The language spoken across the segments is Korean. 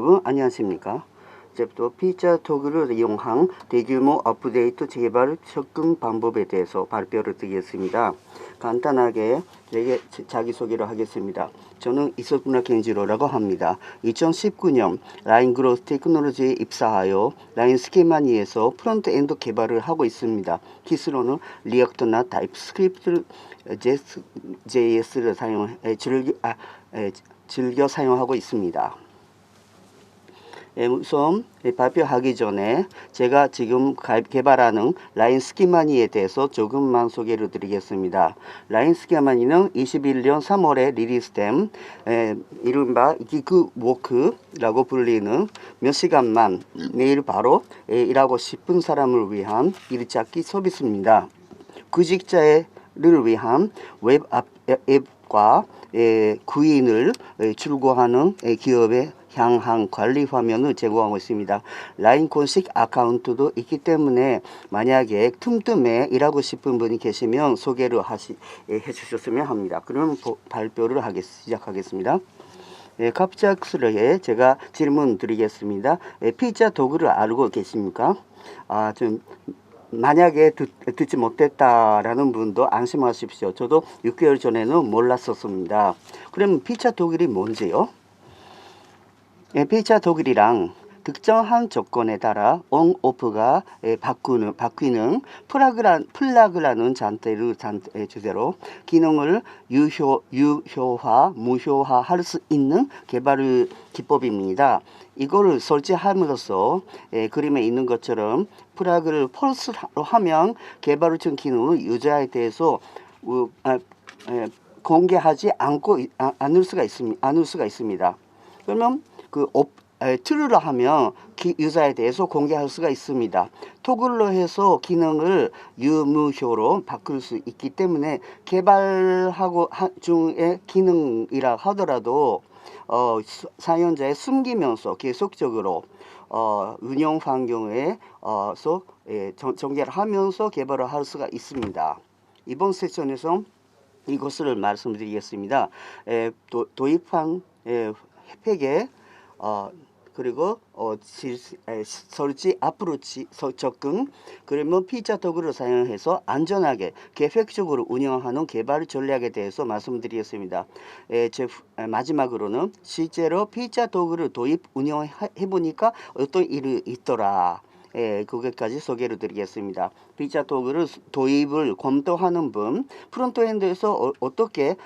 여러분 안녕하십니까. 이제부터 피자토그를 이용한 대규모 업데이트 개발 접근 방법에 대해서 발표를 드리겠습니다. 간단하게 자기소개를 하겠습니다. 저는 이소쿠나 켄지로라고 합니다. 2019년 라인 그로스 테크놀로지에 입사하여 라인 스키마니에서 프론트엔드 개발을 하고 있습니다. 기술로는 리액터나 타입스크립트, JS를 즐겨 사용하고 있습니다. 우선 발표하기 전에 제가 지금 개발하는 라인 스키마니에 대해서 조금만 소개를 드리겠습니다. 라인 스키마니는 21년 3월에 리리스된 이른바 기그워크라고 불리는 몇 시간만 내일 바로 일하고 싶은 사람을 위한 일찾기 서비스입니다. 구직자를 위한 웹 앱과 구인을 출고하는 기업의 향한 관리 화면을 제공하고 있습니다. 라인 공식 아카운트도 있기 때문에 만약에 틈틈에 일하고 싶은 분이 계시면 소개를 해주셨으면 합니다. 그럼 발표를 시작하겠습니다. 갑작스레 제가 질문 드리겠습니다. 피자토그를 알고 계십니까? 좀 만약에 듣지 못했다라는 분도 안심하십시오. 저도 6개월 전에는 몰랐었습니다. 그럼 피자토글이 뭔지요? 피자토글이랑 특정한 조건에 따라 온, 오프가 바뀌는 플러그라는 주제로 기능을 유효화, 무효화 할 수 있는 개발 기법입니다. 이거를 설치함으로써 그림에 있는 것처럼 플러그를 펄스로 하면 개발 중 기능을 유저에 대해서 공개하지 않을 수가 있습니다. 그러면 트루로 하면 유저에 대해서 공개할 수가 있습니다. 토글로 해서 기능을 유무효로 바꿀 수 있기 때문에 개발하고 중의 기능이라 하더라도 사용자에 숨기면서 계속적으로 운영 환경에서 전개를 하면서 개발을 할 수가 있습니다. 이번 세션에서 이것을 말씀드리겠습니다. 도입한 혜택에 그리고 설치 어프로치 접근 그러면 피자토그를 사용해서 안전하게 계획적으로 운영하는 개발 전략에 대해서 말씀드리겠습니다. 마지막으로는 실제로 피자토그를 도입 운영해 보니까 어떤 일이 있더라. 그것까지 소개를 드리겠습니다. 피자토그를 도입을 검토하는 분, 프론트엔드에서 어떻게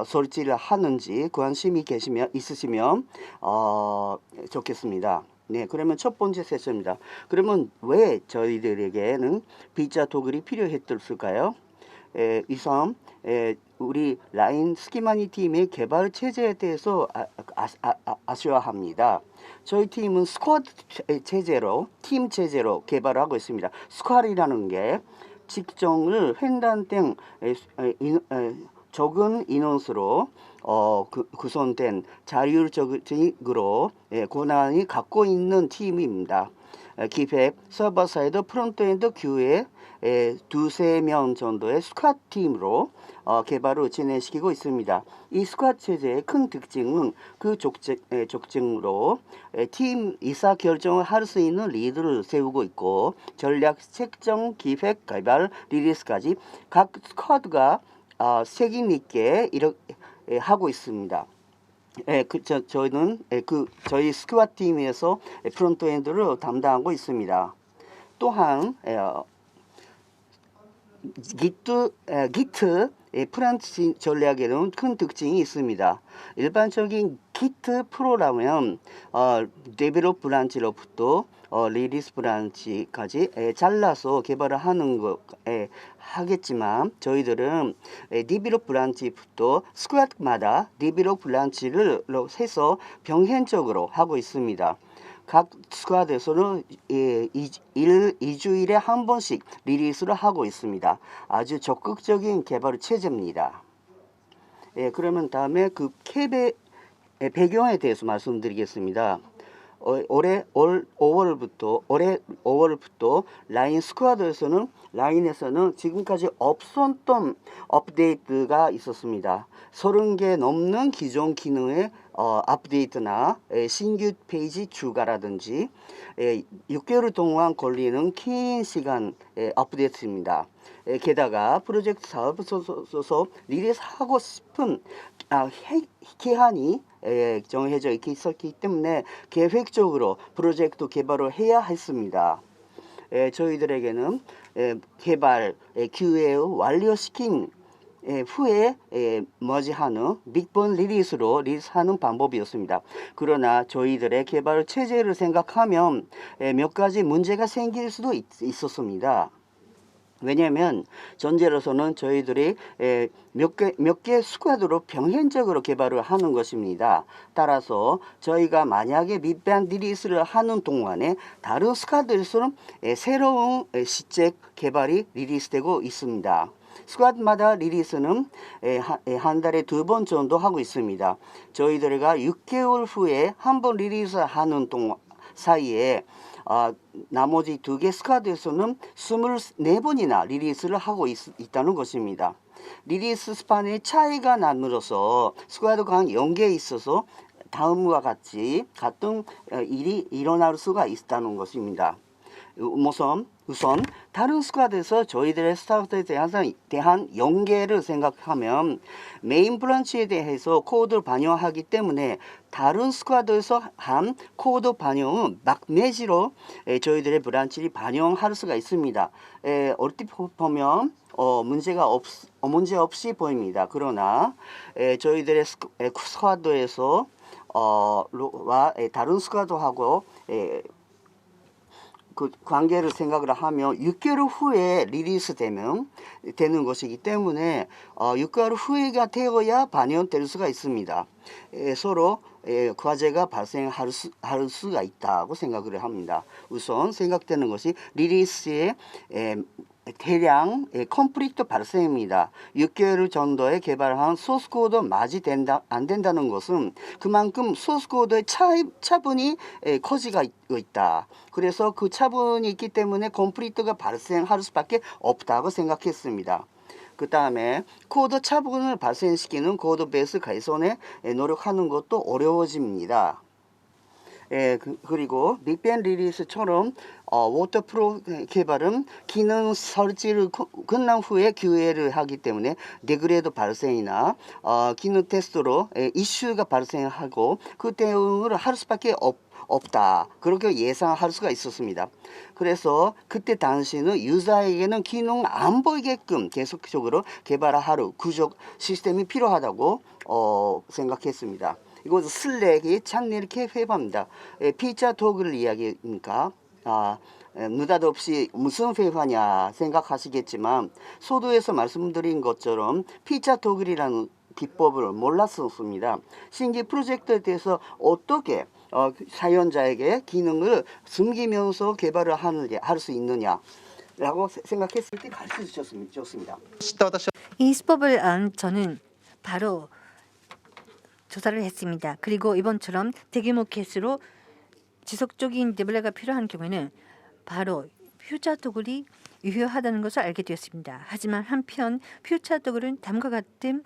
설치를 하는지 관심이 있으시면 좋겠습니다. 네, 그러면 첫 번째 세션입니다. 그러면 왜 저희들에게는 피자토글이 필요했을까요? 이상 우리 라인 스키마니 팀의 개발 체제에 대해서 아셔야 합니다. 저희 팀은 스쿼드 체제로 팀 체제로 개발하고 있습니다. 스쿼드라는 게 직종을 횡단된 적은 인원수로 구성된 자율적으로 권한이 갖고 있는 팀입니다. 기획, 서버 사이드, 프론트엔드 QA 두세 명 정도의 스쿼드 팀으로 개발을 진행시키고 있습니다. 이 스쿼드 체제의 큰 특징은 그 족증으로 팀 의사결정을 할 수 있는 리드를 세우고 있고 전략 책정, 기획, 개발, 리리스까지 각 스쿼드가 책임 있게 하고 있습니다. 저희는 저희 스쿼드 팀에서 프론트엔드를 담당하고 있습니다. 또한 기트 브란치 전략에는 큰 특징이 있습니다. 일반적인 기트 프로라면 데벨롭 브란치로부터 리리스 브란치까지 잘라서 개발을 하는 거 하겠지만 저희들은 디벨롭 브란치부터 스쿼드마다 디벨롭 브란치를 해서 병행적으로 하고 있습니다. 각 스쿼드에서는 2주일에 한 번씩 리리스를 하고 있습니다. 아주 적극적인 개발 체제입니다. 그러면 다음에 그 캡의 배경에 대해서 말씀드리겠습니다. 올 5월부터 라인 스쿼드에서는 라인에서는 지금까지 없었던 업데이트가 있었습니다. 30개 넘는 기존 기능의 업데이트나 신규 페이지 추가라든지 6개월 동안 걸리는 긴 시간 업데이트입니다. 게다가 프로젝트 사업에 있어서 리리스하고 싶은 기한이 정해져 있었기 때문에 계획적으로 프로젝트 개발을 해야 했습니다. 저희들에게는 개발 QA 완료시킨 후에 머지하는 빅번 리리스로 리리스하는 방법이었습니다. 그러나 저희들의 개발 체제를 생각하면 몇 가지 문제가 생길 수도 있었습니다. 왜냐하면 전제로서는 저희들이 몇 개 스쿼드로 병행적으로 개발을 하는 것입니다. 따라서 저희가 만약에 빅뱅 리리스를 하는 동안에 다른 스쿼드에서는 새로운 시책 개발이 리리스되고 있습니다. 스쿼드마다 리리스는 한 달에 2번 정도 하고 있습니다. 저희들과 6개월 후에 한 번 리리스하는 사이에 나머지 2개 스쿼드에서는 24번이나 리리스를 하고 있다는 것입니다. 리리스 스판의 차이가 나므로서 스쿼드 간 연계에 있어서 다음과 같은 일이 일어날 수가 있다는 것입니다. 우선 다른 스쿼드에서 저희들의 스타트에 대한 연계를 생각하면 메인 브런치에 대해서 코드를 반영하기 때문에 다른 스쿼드에서 한 코드 반영은 막내지로 저희들의 브런치를 반영할 수가 있습니다. 얼핏 보면 문제 없이 보입니다. 그러나 저희들의 스쿼드에서 다른 스쿼드하고 그 관계를 생각을 하면 6개월 후에 리리스 되는 것이기 때문에 6개월 후가 되어야 반영될 수가 있습니다. 서로 과제가 발생할 수가 있다고 생각을 합니다. 우선 생각되는 것이 리리스의 대량 컨플릭트 발생입니다. 6개월 정도에 개발한 소스코드 맞이 안 된다는 것은 그만큼 소스코드의 차분이 커지가 있다. 그래서 그 차분이 있기 때문에 컨플릭트가 발생할 수밖에 없다고 생각했습니다. 그 다음에 코드 차분을 발생시키는 코드 베이스 개선에 노력하는 것도 어려워집니다. 그리고 빅뱅 리리스처럼 워터프로 개발은 기능 설치를 끝난 후에 QA를 하기 때문에 데그레이드 발생이나 기능 테스트로 이슈가 발생하고 그 대응을 할 수밖에 없다. 그렇게 예상할 수가 있었습니다. 그래서 그때 당시는 유저에게는 기능 안 보이게끔 계속적으로 개발할 구조 시스템이 필요하다고 생각했습니다. 이곳 슬랙이 창 이렇게 회화입니다. 피자 도구를 이야기니까 느닷없이 무슨 회화냐 생각하시겠지만 소도에서 말씀드린 것처럼 피자 도구라는 기법을 몰랐었습니다. 신규 프로젝트에 대해서 어떻게 사용자에게 기능을 숨기면서 개발을 할 수 있느냐 라고 생각했을 때 가르쳐 주셨습니다. 이 수법을 저는 바로 조사를 했습니다. 그리고 이번처럼 대규모 케이스로 지속적인 데블레가 필요한 경우에는 바로 퓨처 토글이 유효하다는 것을 알게 되었습니다. 하지만 한편 퓨처 토글은 다음과 같은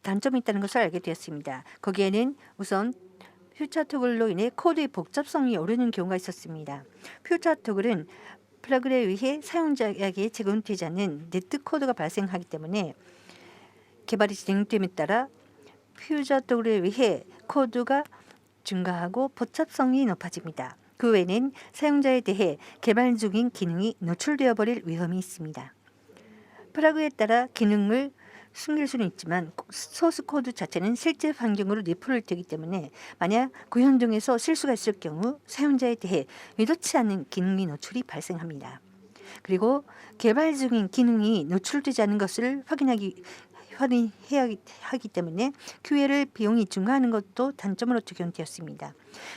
단점이 있다는 것을 알게 되었습니다. 거기에는 우선 퓨처 토글로 인해 코드의 복잡성이 오르는 경우가 있었습니다. 퓨처 토글은 플러그에 의해 사용자에게 제공되지 않는 네트 코드가 발생하기 때문에 개발이 진행됨에 따라 퓨처 토글에 의해 코드가 증가하고 복잡성이 높아집니다. 그 외에는 사용자에 대해 개발 중인 기능이 노출되어 버릴 위험이 있습니다. 플러그에 따라 기능을 숨길 수는 있지만 소스 코드 자체는 실제 환경으로 내포를 되기 때문에 만약 구현 중에서 실수가 있을 경우 사용자에 대해 의도치 않은 기능이 노출이 발생합니다. 그리고 개발 중인 기능이 노출되지 않은 것을 확인해야 하기 때문에 QA를 비용이 증가하는 것도 단점으로 적용되었습니다.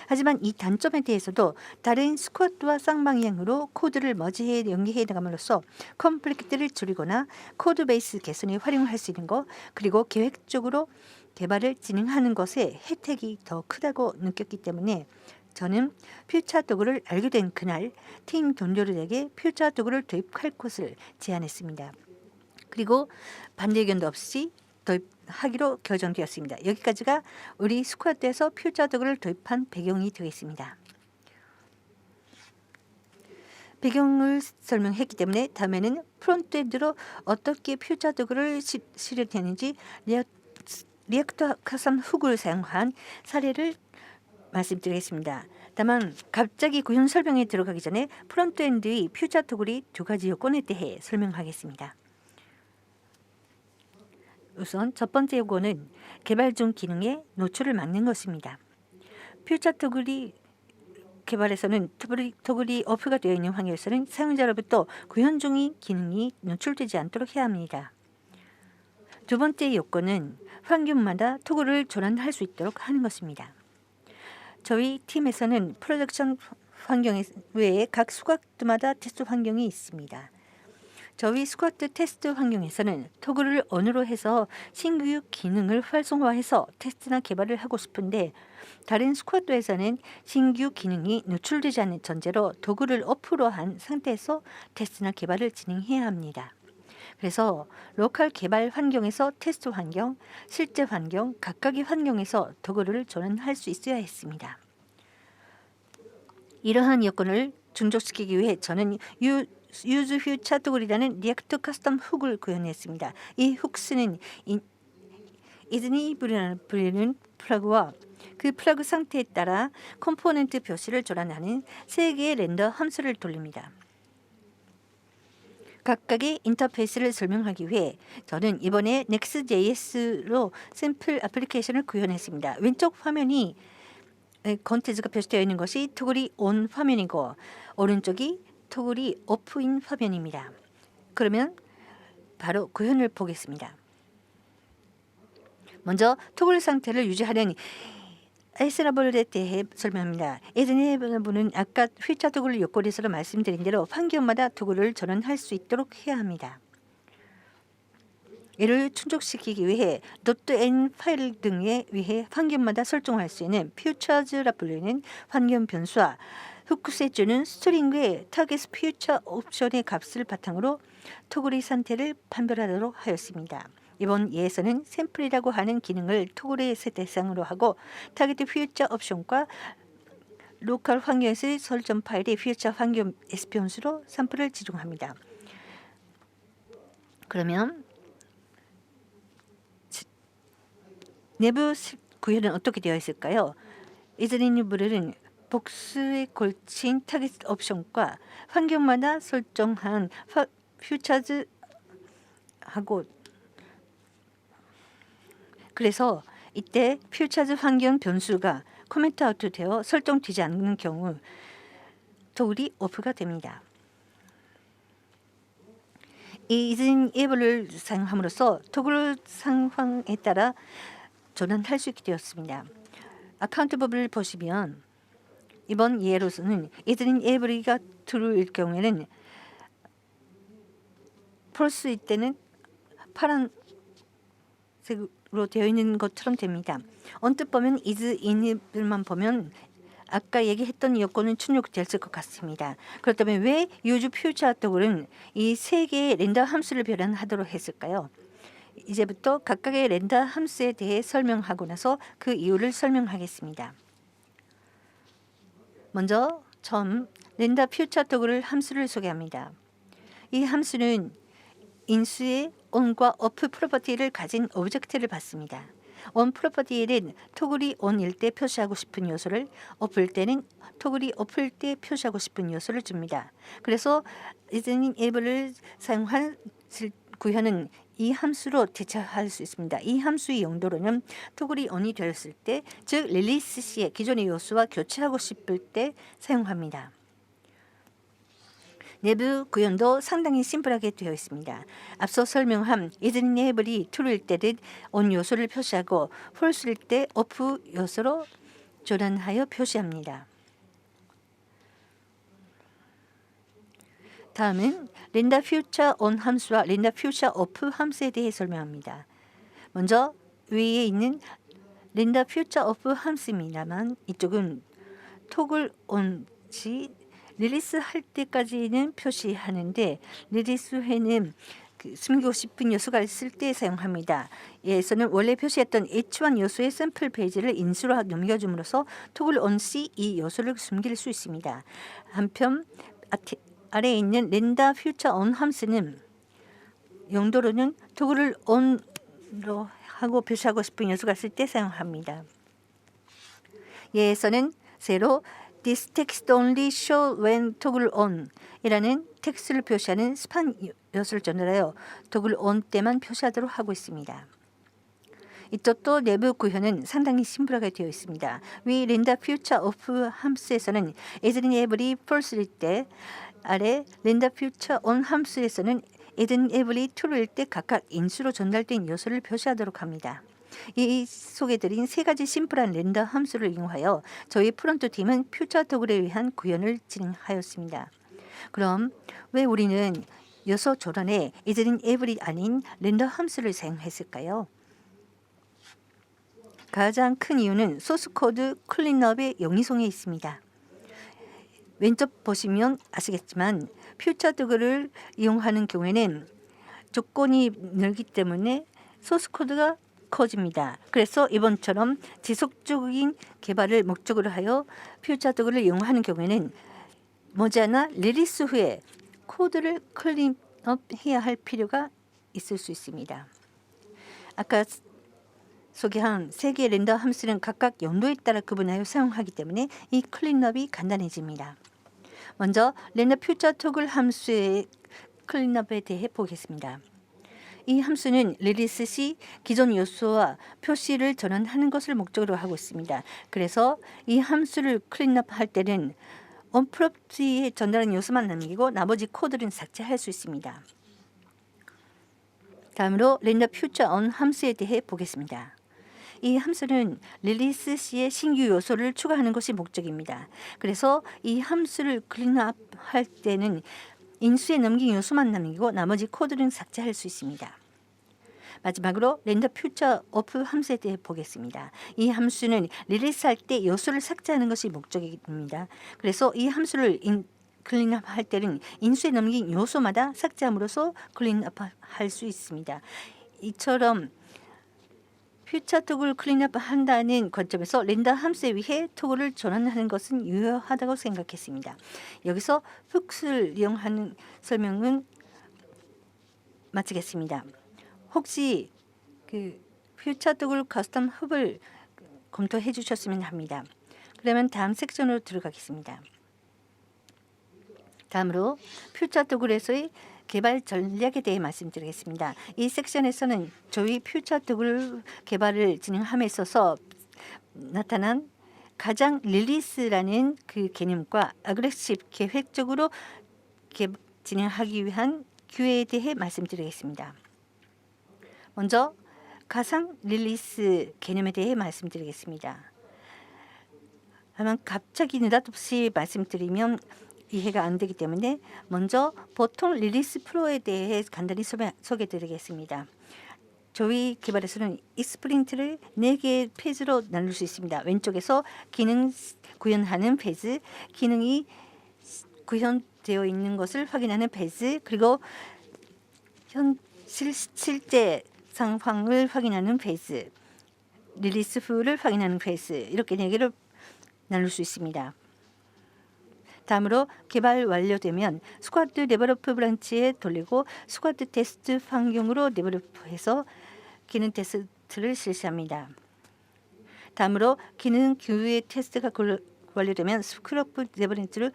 하지만 이 단점에 대해서도 다른 스쿼드와 쌍방향으로 코드를 머지해 연계해 나감으로써 컴플렉트를 줄이거나 코드 베이스 개선에 활용할 수 있는 것, 그리고 계획적으로 개발을 진행하는 것에 혜택이 더 크다고 느꼈기 때문에 저는 퓨처 도구를 알게 된 그날 팀 동료들에게 퓨처 도구를 도입할 것을 제안했습니다. 그리고 반대 의견도 없이 도입하기로 결정되었습니다. 여기까지가 우리 스쿼드에서 퓨처 도구를 도입한 배경이 되겠습니다. 배경을 설명했기 때문에 다음에는 프론트엔드로 어떻게 퓨처 도구를 실현했는지 리액터 카스텀 훅을 사용한 사례를 말씀드리겠습니다. 다만 갑자기 구현 설명에 들어가기 전에 프론트엔드의 퓨처 도구리 두 가지 요건에 대해 설명하겠습니다. 우선 첫 번째 요건은 개발 중 기능의 노출을 막는 것입니다. 퓨처 도구리 개발에서는 토글이 오프가 되어 있는 환경에서는 사용자로부터 구현 중인 기능이 노출되지 않도록 해야 합니다. 두 번째 요건은 환경마다 토글을 전환할 수 있도록 하는 것입니다. 저희 팀에서는 프로덕션 환경 외에 각 스쿼드마다 테스트 환경이 있습니다. 저희 스쿼드 테스트 환경에서는 토글을 on으로 해서 신규 기능을 활성화해서 테스트나 개발을 하고 싶은데 다른 스쿼드에서는 신규 기능이 노출되지 않는 전제로 토글을 off로 한 상태에서 테스트나 개발을 진행해야 합니다. 그래서 로컬 개발 환경에서 테스트 환경, 실제 환경, 각각의 환경에서 토글을 전환할 수 있어야 했습니다. 이러한 여건을 충족시키기 위해 저는 유즈 퓨처 토글이라는 리액터 커스텀 훅을 구현했습니다. 이 훅스는 이즈니브라는 플러그와 그 플러그 상태에 따라 컴포넌트 표시를 전환하는 3개의 렌더 함수를 돌립니다. 각각의 인터페이스를 설명하기 위해 저는 이번에 Next.js로 샘플 애플리케이션을 구현했습니다. 왼쪽 화면이 컨텐츠가 표시되어 있는 것이 토글이 ON 화면이고 오른쪽이 토글이 OFF인 화면입니다. 그러면 바로 구현을 보겠습니다. 먼저 토글 상태를 유지하는 에스라블에 대해 설명합니다. 에스라블은 아까 퓨처 토글 요건에서 말씀드린 대로 환경마다 토글을 전환할 수 있도록 해야 합니다. 이를 충족시키기 위해 .n 파일 등에 위해 환경마다 설정할 수 있는 퓨처즈라 불리는 환경 변수와 훅스에 주는 스트링의 타겟 퓨처 옵션의 값을 바탕으로 토글의 상태를 판별하도록 하였습니다. 이번 예에서는 샘플이라고 하는 기능을 토글의 대상으로 하고 타겟 퓨처 옵션과 로컬 환경에서의 설정 파일의 퓨처 환경 SP 변수로 샘플을 지정합니다. 그러면 내부 구현은 어떻게 되어 있을까요? 이즈니브르는 복수에 걸친 타겟 옵션과 환경마다 설정한 퓨처즈하고 그래서 이때 퓨처즈 환경 변수가 코멘트 아웃되어 설정되지 않는 경우 토글이 오프가 됩니다. 이 이즈니블을 사용함으로써 토글 상황에 따라 전환할 수 있게 되었습니다. 아카운트 법을 보시면 이번 예로서는 이즈니블이가 true일 경우에는 펄스일 때는 파란색으로 되어 있는 것처럼 됩니다. 언뜻 보면 이즈니블만 보면 아까 얘기했던 요건은 충족됐을 것 같습니다. 그렇다면 왜 유즈 퓨처 토글은 이 3개의 렌더 함수를 변환하도록 했을까요? 이제부터 각각의 렌더 함수에 대해 설명하고 나서 그 이유를 설명하겠습니다. 먼저 처음 렌더 퓨처 토글 함수를 소개합니다. 이 함수는 인수의 on과 off 프로퍼티를 가진 오브젝트를 받습니다. on 프로퍼티에는 토글이 on일 때 표시하고 싶은 요소를 off일 때는 토글이 off일 때 표시하고 싶은 요소를 줍니다. 그래서 isn'able을 사용한 구현은 이 함수로 대체할 수 있습니다. 이 함수의 용도로는 토글이 on이 되었을 때, 즉 릴리스 시에 기존의 요소와 교체하고 싶을 때 사용합니다. 내부 구현도 상당히 심플하게 되어 있습니다. 앞서 설명한 isn'able이 true일 때는 on 요소를 표시하고 false일 때 off 요소로 전환하여 표시합니다. 다음은 렌더 퓨처 on 함수와 렌더 퓨처 off 함수에 대해 설명합니다. 먼저 위에 있는 렌더 퓨처 오프 함수입니다만 이쪽은 토글 온 시 리리스 할 때까지는 표시하는데 리리스 후에는 숨기고 싶은 요소가 있을 때 사용합니다. 에서는 원래 표시했던 H1 요소의 샘플 페이지를 인수로 넘겨줌으로써 토글 온 시 이 요소를 숨길 수 있습니다. 한편 아래에 있는 렌더 퓨처 온 함수는 용도로는 토글을 온로 하고 표시하고 싶은 요소가 있을 때 사용합니다. 얘에서는 새로 This text only show when toggle on 이라는 텍스트를 표시하는 스판 요소를 전달하여 toggle on 때만 표시하도록 하고 있습니다. 이쪽도 내부 구현은 상당히 심플하게 되어 있습니다. 위 render future of 함수에서는 as in every false일 때 아래 render future on 함수에서는 as in every true일 때 각각 인수로 전달된 요소를 표시하도록 합니다. 이 소개드린 세 가지 심플한 렌더 함수를 이용하여 저희 프론트 팀은 퓨처 토글에 의한 구현을 진행하였습니다. 그럼 왜 우리는 요소 조련에 is in every 아닌 렌더 함수를 사용했을까요? 가장 큰 이유는 소스 코드 클린업의 용이성에 있습니다. 왼쪽 보시면 아시겠지만 퓨처 토글을 이용하는 경우에는 조건이 늘기 때문에 소스 코드가 커집니다. 그래서 이번처럼 지속적인 개발을 목적으로 하여 퓨처 토글을 이용하는 경우에는 머지않아 리리스 후에 코드를 클린업해야 할 필요가 있을 수 있습니다. 아까 소개한 세 개의 렌더 함수는 각각 용도에 따라 구분하여 사용하기 때문에 이 클린업이 간단해집니다. 먼저 렌더 퓨처 토글 함수의 클린업에 대해 보겠습니다. 이 함수는 리리스 시 기존 요소와 표시를 전환하는 것을 목적으로 하고 있습니다. 그래서 이 함수를 클린업할 때는 onPrompt에 전달한 요소만 남기고 나머지 코드는 삭제할 수 있습니다. 다음으로 렌더 퓨처 on 함수에 대해 보겠습니다. 이 함수는 리리스 시에 신규 요소를 추가하는 것이 목적입니다. 그래서 이 함수를 클린업할 때는 인수에 넘긴 요소만 남기고 나머지 코드는 삭제할 수 있습니다. 마지막으로 렌더 퓨처 오프 함수에 대해 보겠습니다. 이 함수는 리리스할 때 요소를 삭제하는 것이 목적입니다. 그래서 이 함수를 클린업할 때는 인수에 넘긴 요소마다 삭제함으로써 클린업할 수 있습니다. 이처럼 퓨처 토글 클린업 한다는 관점에서 렌더 함수에 의해 토글을 전환하는 것은 유효하다고 생각했습니다. 여기서 훅을 이용하는 설명은 마치겠습니다. 혹시 퓨처 토글 커스텀 훅을 검토해 주셨으면 합니다. 그러면 다음 섹션으로 들어가겠습니다. 다음으로 퓨처 토글에서의 개발 전략에 대해 말씀드리겠습니다. 이 섹션에서는 저희 퓨처 토글 개발을 진행함에 있어서 나타난 가장 리리스라는 그 개념과 어그레시브 계획적으로 진행하기 위한 기회에 대해 말씀드리겠습니다. 먼저 가상 릴리스 개념에 대해 말씀드리겠습니다. 다만 갑자기 느닷없이 말씀드리면 이해가 안 되기 때문에 먼저 보통 릴리스 프로에 대해 간단히 소개드리겠습니다. 저희 개발에서는 이 스프린트를 4개의 페이지로 나눌 수 있습니다. 왼쪽에서 기능 구현하는 페이지, 기능이 구현되어 있는 것을 확인하는 페이지, 그리고 실제 상황을 확인하는 페이지, 릴리스 후를 확인하는 페이지, 이렇게 4개를 나눌 수 있습니다. 다음으로 개발 완료되면 스쿼드 데벨로프 브란치에 돌리고 스쿼드 테스트 환경으로 데벨로프해서 기능 테스트를 실시합니다. 다음으로 기능 교회 테스트가 완료되면 스크러프 데벨로프를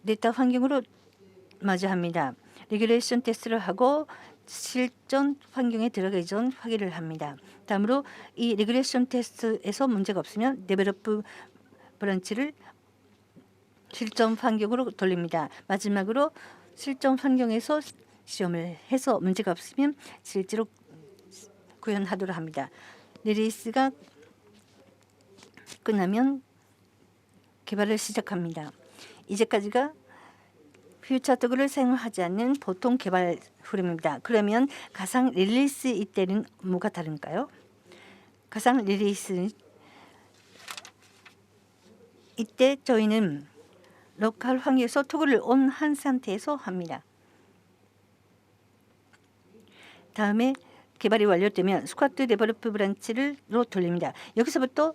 데이터 환경으로 마주합니다. 레귤레이션 테스트를 하고 실전 환경에 들어가기 전 확인을 합니다. 다음으로 이 레귤레이션 테스트에서 문제가 없으면 데벨로프 브란치를 실전 환경으로 돌립니다. 마지막으로 실전 환경에서 시험을 해서 문제가 없으면 실제로 구현하도록 합니다. 리리스가 끝나면 개발을 시작합니다. 이제까지가 퓨처 도구를 사용하지 않는 보통 개발 흐름입니다. 그러면 가상 릴리스 이때는 뭐가 다른가요? 가상 릴리스 이때 저희는 로컬 환경에서 토글을 온한 상태에서 합니다. 다음에 개발이 완료되면 스쿼트 데벨로프 브랜치로 돌립니다. 여기서부터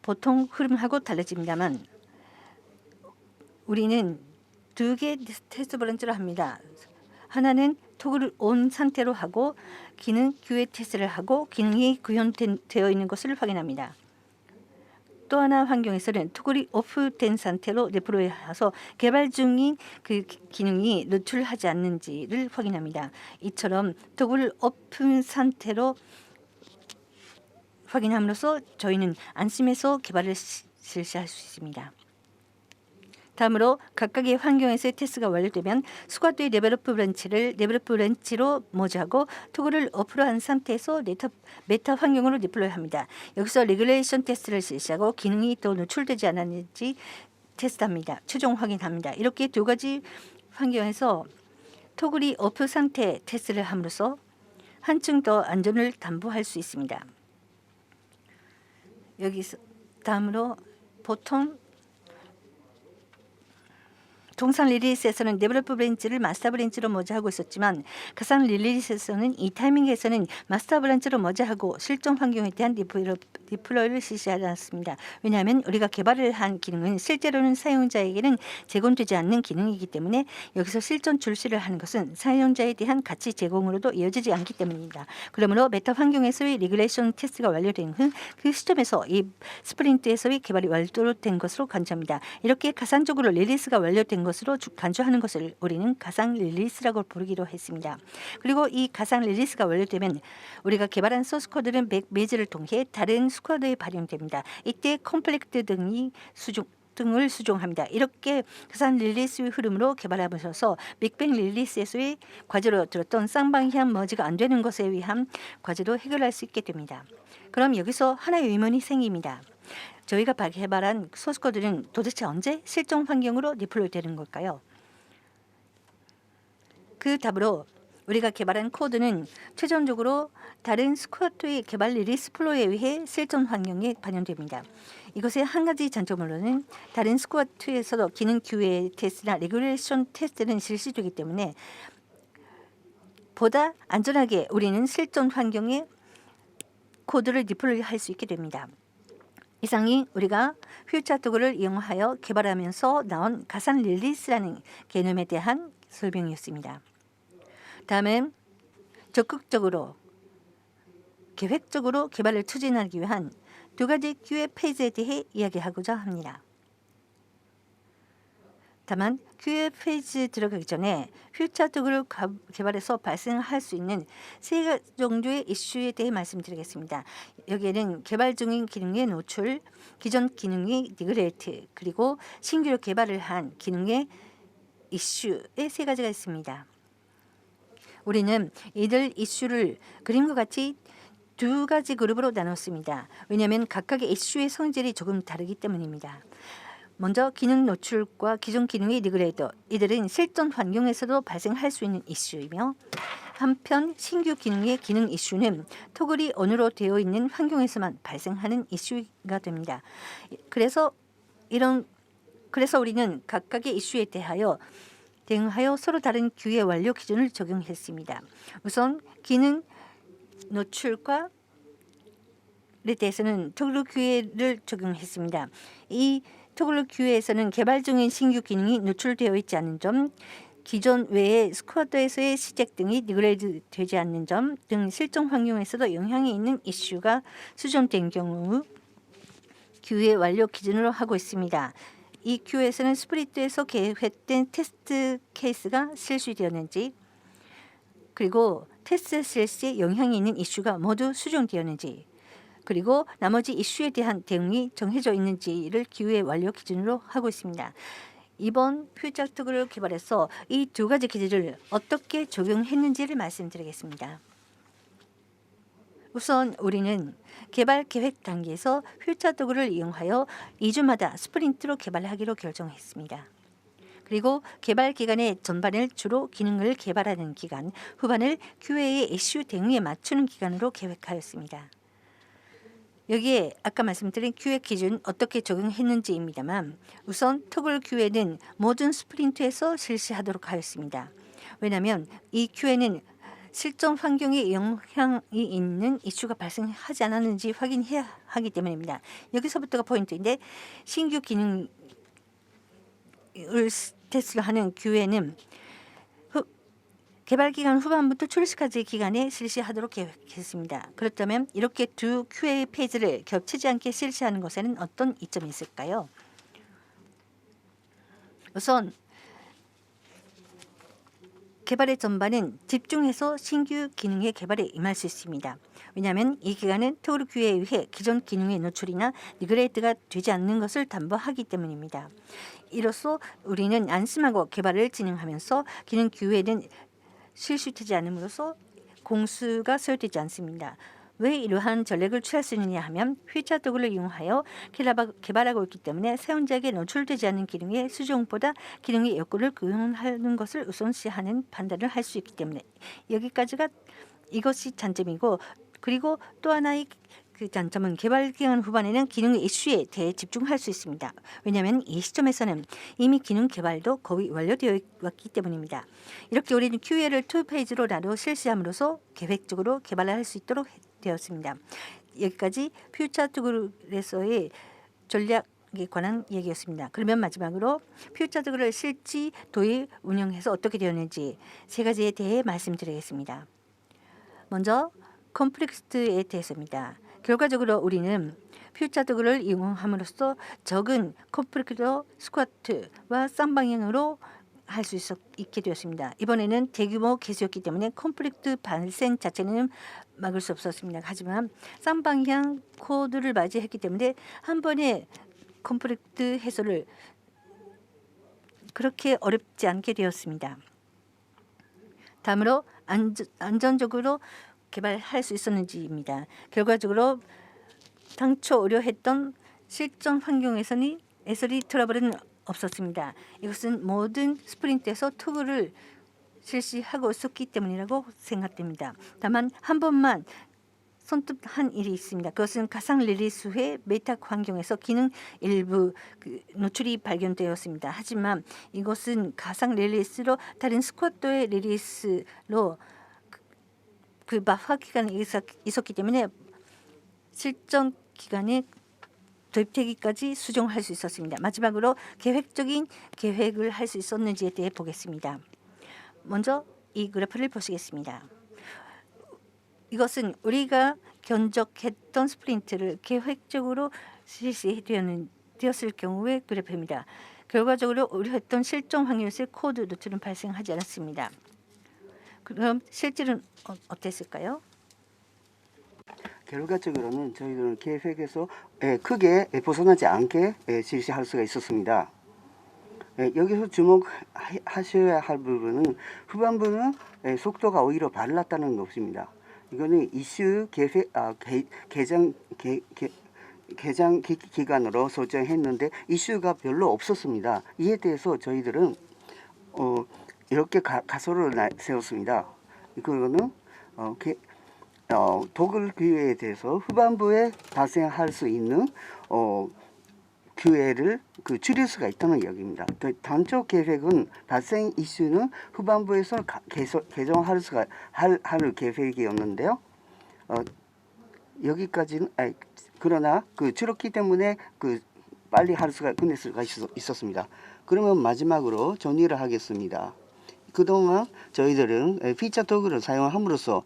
보통 흐름하고 달라집니다만 우리는 두 개의 테스트 브랜치를 합니다. 하나는 토글을 온 상태로 하고 기능 QA 테스트를 하고 기능이 구현되어 있는 것을 확인합니다. 또 하나 환경에서는 토글이 오프된 상태로 디플로이해서 개발 중인 그 기능이 노출하지 않는지를 확인합니다. 이처럼 토글을 오픈 상태로 확인함으로써 저희는 안심해서 개발을 실시할 수 있습니다. 다음으로 각각의 환경에서의 테스트가 완료되면 스쿼트의 데벨로프 브랜치로 머지하고 토글을 오프한 상태에서 메타 환경으로 디플로이합니다. 여기서 레귤레이션 테스트를 실시하고 기능이 또 노출되지 않았는지 테스트합니다. 최종 확인합니다. 이렇게 두 가지 환경에서 토글이 오프 상태 테스트를 함으로써 한층 더 안전을 담보할 수 있습니다. 여기서 다음으로 통상 릴리스에서는 데벨로퍼 브랜치를 마스터 브랜치로 머지하고 있었지만 가상 릴리스에서는 이 타이밍에서는 마스터 브랜치로 머지하고 실종 환경에 대한 디플로이를 실시하지 않습니다. 왜냐하면 우리가 개발을 한 기능은 실제로는 사용자에게는 제공되지 않는 기능이기 때문에 여기서 실전 출시를 하는 것은 사용자에 대한 가치 제공으로도 이어지지 않기 때문입니다. 그러므로 메타 환경에서의 레귤레이션 테스트가 완료된 후 그 시점에서 이 스프린트에서의 개발이 완료된 것으로 간주합니다. 이렇게 가상적으로 릴리스가 완료된 것으로 간주하는 것을 우리는 가상 릴리스라고 부르기로 했습니다. 그리고 이 가상 릴리스가 완료되면 우리가 개발한 소스 코드는 매즈를 통해 다른 스쿼드에 발용됩니다. 이때 컴플렉트 등을 수정합니다. 이렇게 가상 릴리스의 흐름으로 개발하면서 빅뱅 릴리스에서의 과제로 들었던 쌍방향 머지가 안 되는 것에 의한 과제도 해결할 수 있게 됩니다. 그럼 여기서 하나의 의문이 생깁니다. 저희가 개발한 소스 코드는 도대체 언제 실종 환경으로 디플로이 되는 걸까요? 그 답으로 우리가 개발한 코드는 최종적으로 다른 스쿼트의 개발 리리스 플로에 의해 실종 환경에 반영됩니다. 이것의 한 가지 장점으로는 다른 스쿼트에서도 기능 QA 테스트나 레귤레이션 테스트는 실시되기 때문에 보다 안전하게 우리는 실종 환경에 코드를 디플로이 할 수 있게 됩니다. 이상이 우리가 퓨처 도구를 이용하여 개발하면서 나온 가상 릴리스라는 개념에 대한 설명이었습니다. 다음은 적극적으로 계획적으로 개발을 추진하기 위한 두 가지 QA 페이지에 대해 이야기하고자 합니다. 다만 QA 페이지 들어가기 전에 퓨처 도구를 개발해서 발생할 수 있는 세 정도의 이슈에 대해 말씀드리겠습니다. 여기에는 개발 중인 기능의 노출, 기존 기능의 디그레이트, 그리고 신규로 개발을 한 기능의 이슈의 세 가지가 있습니다. 우리는 이들 이슈를 그림과 같이 두 가지 그룹으로 나눴습니다. 왜냐하면 각각의 이슈의 성질이 조금 다르기 때문입니다. 먼저 기능 노출과 기존 기능의 디그레이더, 이들은 실존 환경에서도 발생할 수 있는 이슈이며 한편 신규 기능의 기능 이슈는 토글이 온으로 되어 있는 환경에서만 발생하는 이슈가 됩니다. 그래서 우리는 각각의 이슈에 대응하여 서로 다른 QA 완료 기준을 적용했습니다. 우선 기능 노출과 에 대해서는 토글 QA를 적용했습니다. 이 토글 QA에서는 개발 중인 신규 기능이 노출되어 있지 않은 점, 기존 외의 스쿼드에서의 시작 등이 디그레이드 되지 않는 점 등 실종 환경에서도 영향이 있는 이슈가 수정된 경우 QA 완료 기준으로 하고 있습니다. 이 QA에서는 스프린트에서 계획된 테스트 케이스가 실시되었는지, 그리고 테스트 실시에 영향이 있는 이슈가 모두 수정되었는지, 그리고 나머지 이슈에 대한 대응이 정해져 있는지를 QA 완료 기준으로 하고 있습니다. 이번 퓨처 도구를 개발해서 이 두 가지 기준을 어떻게 적용했는지를 말씀드리겠습니다. 우선 우리는 개발 계획 단계에서 퓨처 도구를 이용하여 2주마다 스프린트로 개발하기로 결정했습니다. 그리고 개발 기간의 전반을 주로 기능을 개발하는 기간, 후반을 QA의 이슈 대응에 맞추는 기간으로 계획하였습니다. 여기에 아까 말씀드린 QA 기준 어떻게 적용했는지입니다만 우선 토글 QA는 모든 스프린트에서 실시하도록 하였습니다. 왜냐하면 이 QA는 실전 환경에 영향이 있는 이슈가 발생하지 않았는지 확인해야 하기 때문입니다. 여기서부터가 포인트인데 신규 기능을 테스트하는 QA는 개발 기간 후반부터 출시까지 기간에 실시하도록 계획했습니다. 그렇다면 이렇게 두 QA 페이지를 겹치지 않게 실시하는 것에는 어떤 이점이 있을까요? 우선 개발의 전반은 집중해서 신규 기능의 개발에 임할 수 있습니다. 왜냐하면 이 기간은 토글 QA에 의해 기존 기능의 노출이나 리그레이드가 되지 않는 것을 담보하기 때문입니다. 이로써 우리는 안심하고 개발을 진행하면서 기능 QA는 실시되지 않음으로써 공수가 소요되지 않습니다. 왜 이러한 전략을 취할 수 있느냐 하면 휘차 도구를 이용하여 개발하고 있기 때문에 사용자에게 노출되지 않는 기능의 수정보다 기능의 여건을 구현하는 것을 우선시하는 판단을 할 수 있기 때문에 여기까지가 이것이 장점이고, 그리고 또 하나의 그 장점은 개발 기간 후반에는 기능의 이슈에 대해 집중할 수 있습니다. 왜냐하면 이 시점에서는 이미 기능 개발도 거의 완료되어 왔기 때문입니다. 이렇게 우리는 QA를 2페이지로 나눠 실시함으로써 계획적으로 개발을 할 수 있도록 되었습니다. 여기까지 퓨처 투글에서의 전략에 관한 얘기였습니다. 그러면 마지막으로 퓨처 투글을 실지 도입 운영해서 어떻게 되었는지 세 가지에 대해 말씀드리겠습니다. 먼저 컴플렉스에 대해서입니다. 결과적으로 우리는 퓨처 도구를 이용함으로써 적은 컴플렉트 스쿼트와 쌍방향으로 할 수 있게 되었습니다. 이번에는 대규모 개수였기 때문에 컴플렉트 발생 자체는 막을 수 없었습니다. 하지만 쌍방향 코드를 맞이했기 때문에 한 번에 컴플렉트 해소를 그렇게 어렵지 않게 되었습니다. 다음으로 안전적으로 개발할 수 있었는지입니다. 결과적으로 당초 우려했던 실전 환경에서는 SLE 트러블은 없었습니다. 이것은 모든 스프린트에서 투구를 실시하고 있었기 때문이라고 생각됩니다. 다만 한 번만 손톱한 일이 있습니다. 그것은 가상 릴리스 후에 베타 환경에서 기능 일부 노출이 발견되었습니다. 하지만 이것은 가상 릴리스로 다른 스쿼트의 릴리스로 그 마화 기간이 있었기 때문에 실전 기간에 도입되기까지 수정할 수 있었습니다. 마지막으로 계획적인 계획을 할 수 있었는지에 대해 보겠습니다. 먼저 이 그래프를 보시겠습니다. 이것은 우리가 견적했던 스프린트를 계획적으로 실시되었을 경우의 그래프입니다. 결과적으로 우려했던 실종 확률의 코드 노출은 발생하지 않았습니다. 그럼 실질은 어땠을까요? 결과적으로는 저희들은 계획에서 크게 벗어나지 않게 실시할 수가 있었습니다. 여기서 주목하셔야 할 부분은 후반부는 속도가 오히려 빨랐다는 것입니다. 이거는 이슈 개장 기간으로 설정했는데 이슈가 별로 없었습니다. 이에 대해서 저희들은 이렇게 가설을 세웠습니다. 이거는 도글 기회에 대해서 후반부에 발생할 수 있는 기회를 줄일 수가 있다는 이야기입니다. 단초 계획은 발생 이슈는 후반부에서 개정할 수가 할 계획이었는데요. 여기까지는 그러나 줄었기 때문에 빨리 끝낼 수가 있었습니다. 그러면 마지막으로 정리를 하겠습니다. 그동안 저희들은 피처 도구를 사용함으로써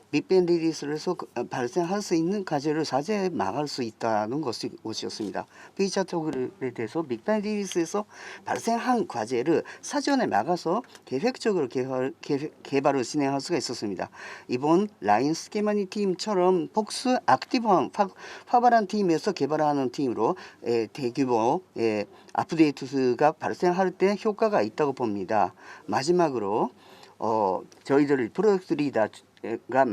빅뱅 릴리스를 해서 발생할 수 있는 과제를 자제 막을 수 있다는 것이었습니다. 피처 도구에 대해서 빅뱅 릴리스에서 발생한 과제를 사전에 막아서 계획적으로 개발을 진행할 수가 있었습니다. 이번 라인 스키마니 팀처럼 복수 액티브한 활발한 팀에서 개발하는 팀으로 대규모 업데이트가 발생할 때 효과가 있다고 봅니다. 마지막으로 저희들 프로젝트들이 다 가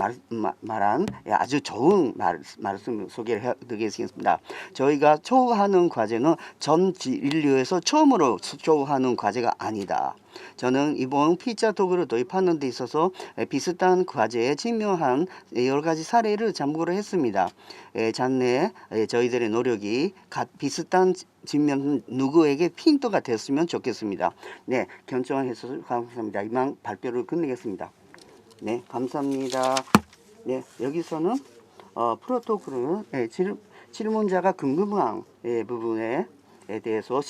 말한 아주 좋은 말씀 소개를 해드리겠습니다. 저희가 초우하는 과제는 전 인류에서 처음으로 초우하는 과제가 아니다. 저는 이번 피자 도구를 도입하는 데 있어서 비슷한 과제에 증명한 여러 가지 사례를 참고를 했습니다. 장래 저희들의 노력이 비슷한 증명 누구에게 핀도가 됐으면 좋겠습니다. 네, 경청해주셔서 감사합니다. 이만 발표를 끝내겠습니다. 네, 감사합니다. 네, 여기서는 프로토콜을 질문자가 궁금한 부분에 대해서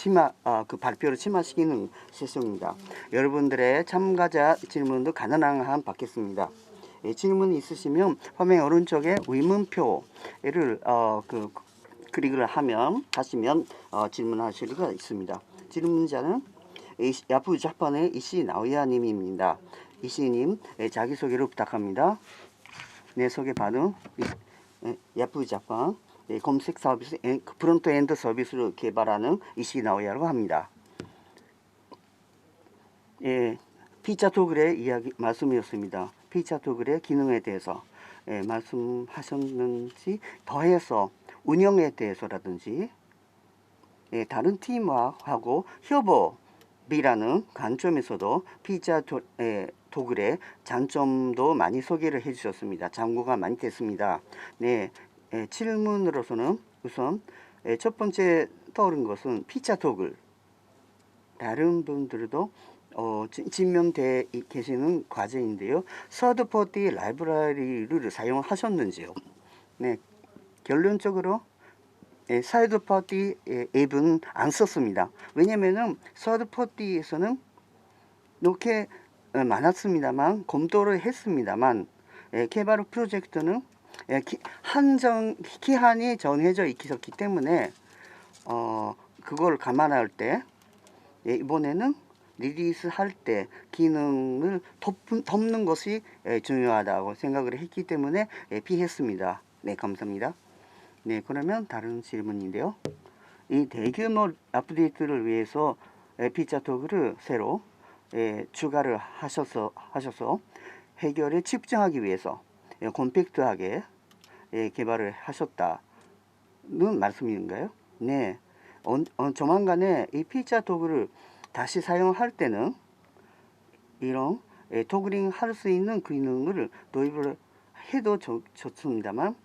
그 발표를 심화시키는 세션입니다. 여러분들의 참가자 질문도 가능한 받겠습니다. 질문 있으시면 화면 오른쪽에 의문표를 클릭을 하시면 질문하실 수가 있습니다. 질문자는 야후 자판의 이시 나오야님입니다. 이시님 자기소개를 부탁합니다. 네, 소개받은 야후 자판 검색 서비스 프론트엔드 서비스를 개발하는 이시 나오야라고 합니다. 피자 도글의 이야기 말씀이었습니다. 피자 도글의 기능에 대해서 말씀하셨는지 더해서 운영에 대해서라든지 다른 팀하고 협업이라는 관점에서도 피자 도글의 장점도 많이 소개를 해주셨습니다. 참고가 많이 됐습니다. 네, 질문으로서는 우선 첫 번째 떠오른 것은 피자 도글. 다른 분들도 직면돼 계시는 과제인데요. 서드파티 라이브러리를 사용하셨는지요? 네, 결론적으로 서드파티 앱은 안 썼습니다. 왜냐면은 서드파티에서는 이렇게 많았습니다만 검토를 했습니다만 개발 프로젝트는 기한이 정해져 있기 때문에 그걸 감안할 때 이번에는 리리스 할 때 기능을 덮는 것이 중요하다고 생각을 했기 때문에 피했습니다. 네, 감사합니다. 네, 그러면 다른 질문인데요. 이 대규모 업데이트를 위해서 피자 도구를 새로 추가를 하셔서 해결에 집중하기 위해서 콤팩트하게 개발을 하셨다는 말씀인가요? 네, 조만간에 이 피자 도구를 다시 사용할 때는 이런 토글링 할 수 있는 기능을 도입을 해도 좋습니다만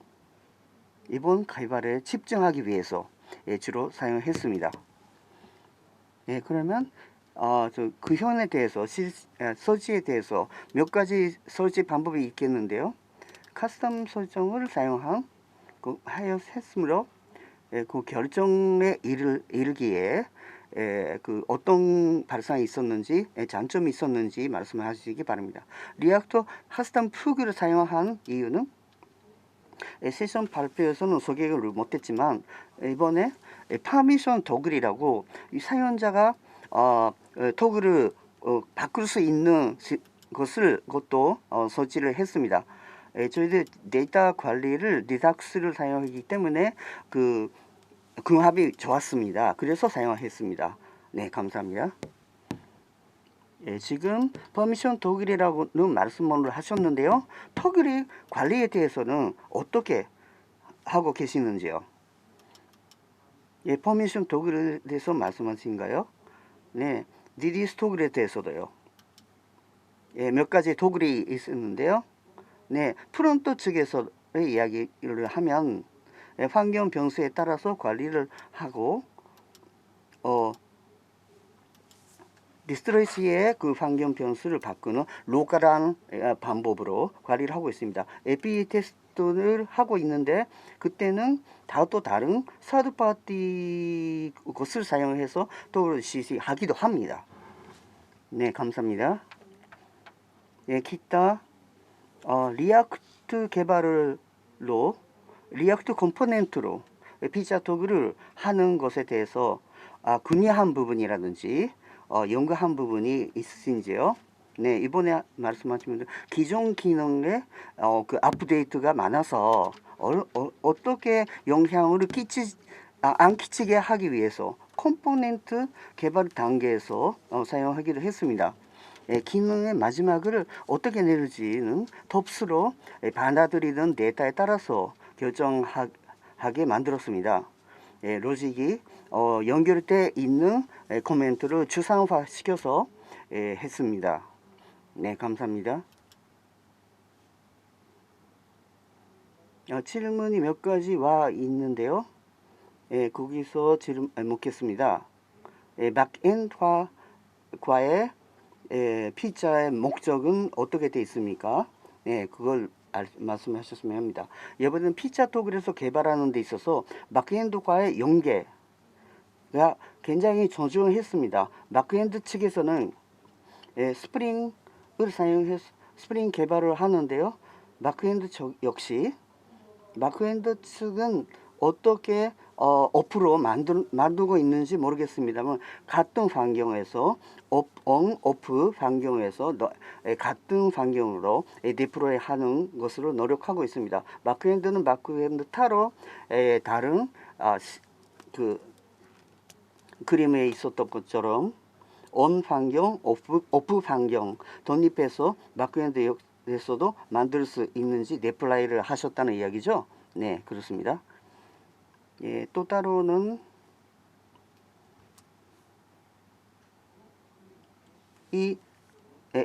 이번 개발에 집중하기 위해서 주로 사용했습니다. 그러면 그 현에 대해서 설치에 대해서 몇 가지 설치 방법이 있겠는데요. 커스텀 설정을 사용한 하였으므로 그 결정에 이르기에 그 어떤 발상이 있었는지 장점이 있었는지 말씀하시기 바랍니다. 리액터 커스텀 플러그를 사용한 이유는 세션 발표에서는 소개를 못했지만 이번에 퍼미션 도글이라고 이 사용자가 도글을 바꿀 수 있는 것도 설치를 했습니다. 저희들 데이터 관리를 리닥스를 사용하기 때문에 그 궁합이 좋았습니다. 그래서 사용했습니다. 네, 감사합니다. 지금 퍼미션 도글이라고는 말씀을 하셨는데요. 토글이 관리에 대해서는 어떻게 하고 계시는지요? 퍼미션 도글에 대해서 말씀하신가요? 네, 리디스 도글에 대해서도요. 몇 가지 도글이 있었는데요. 네, 프론트 측에서의 이야기를 하면 환경 변수에 따라서 관리를 하고 디스트레시의 그 환경 변수를 바꾸는 로컬한 방법으로 관리를 하고 있습니다. API 테스트를 하고 있는데 그때는 또 다른 서드파티 것을 사용해서 또 CC 하기도 합니다. 네, 감사합니다. 기타 리액트 개발로 리액트 컴포넌트로 피자 도구를 하는 것에 대해서 궁리한 부분이라든지 연구한 부분이 있으신지요? 네, 이번에 말씀하신 기존 기능에 그 업데이트가 많아서 어떻게 영향을 안 끼치게 하기 위해서 컴포넌트 개발 단계에서 사용하기로 했습니다. 기능의 마지막을 어떻게 내릴지는 톱스로 받아들이는 데이터에 따라서 결정하게 만들었습니다. 로직이 연결돼 있는 코멘트를 추상화시켜서 했습니다. 네, 감사합니다. 질문이 몇 가지 와 있는데요. 거기서 질문 묻겠습니다. 백엔드화과의 피자의 목적은 어떻게 되어 있습니까? 그걸 말씀하셨으면 합니다. 이번에는 피자 토글에서 개발하는 데 있어서 마크엔드과의 연계가 굉장히 저조했습니다. 마크엔드 측에서는 스프링을 사용해서 스프링 개발을 하는데요. 마크엔드 역시 마크엔드 측은 어떻게 어프로 만들고 있는지 모르겠습니다만 같은 환경에서 오프 환경에서 같은 환경으로 디프로이 하는 것으로 노력하고 있습니다. 마크엔드는 마크엔드 따로 다른 그 그림에 있었던 것처럼 온 환경, 오프 환경 독립해서 마크엔드에서도 만들 수 있는지 데플라이를 하셨다는 이야기죠. 네, 그렇습니다. 또 따로는 이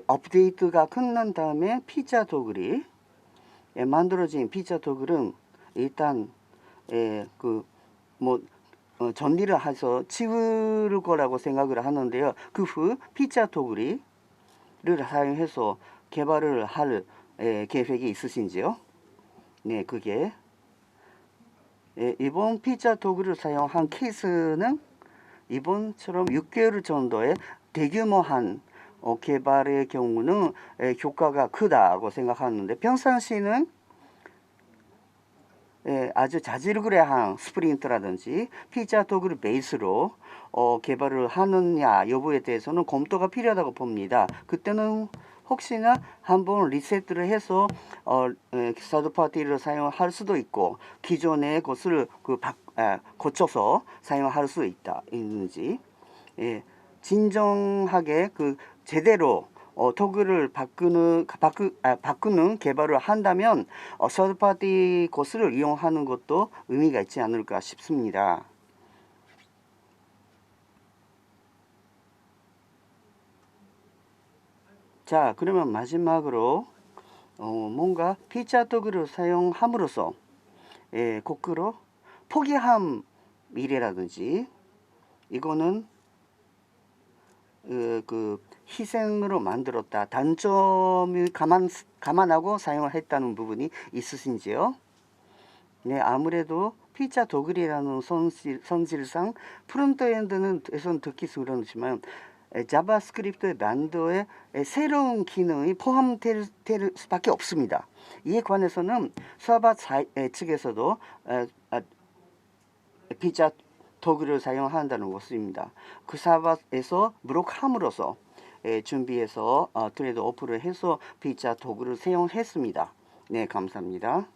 업데이트가 끝난 다음에 피자 도글이 만들어진 피자 도글은 일단 정리를 해서 치울 거라고 생각을 하는데요. 그 후 피자 도글이를 사용해서 개발을 할 계획이 있으신지요? 네, 그게 이번 피자 도구를 사용한 케이스는 이번처럼 6개월 정도의 대규모한 개발의 경우는 효과가 크다고 생각하는데 평상시는 아주 자질구레한 스프린트라든지 피자 도구를 베이스로 개발을 하느냐 여부에 대해서는 검토가 필요하다고 봅니다. 그때는 혹시나 한번 리셋을 해서 서드 파티를 사용할 수도 있고 기존의 것을 고쳐서 사용할 수 있는지 진정하게 제대로 토글을 바꾸는 개발을 한다면 서드 파티 것을 이용하는 것도 의미가 있지 않을까 싶습니다. 자, 그러면 마지막으로 뭔가 피자 도구를 사용함으로써 거꾸로 포기함 미래라든지 이거는 희생으로 만들었다. 단점을 감안하고 사용을 했다는 부분이 있으신지요? 네, 아무래도 피자 도글이라는 성질상 프론트엔드는 듣기 그렇지만 자바스크립트의 난도에 새로운 기능이 포함될 수밖에 없습니다. 이에 관해서는 서버 측에서도 피자 도구를 사용한다는 것입니다. 그 서버에서 무력함으로써 준비해서 트레이드 오프를 해서 피자 도구를 사용했습니다. 네, 감사합니다.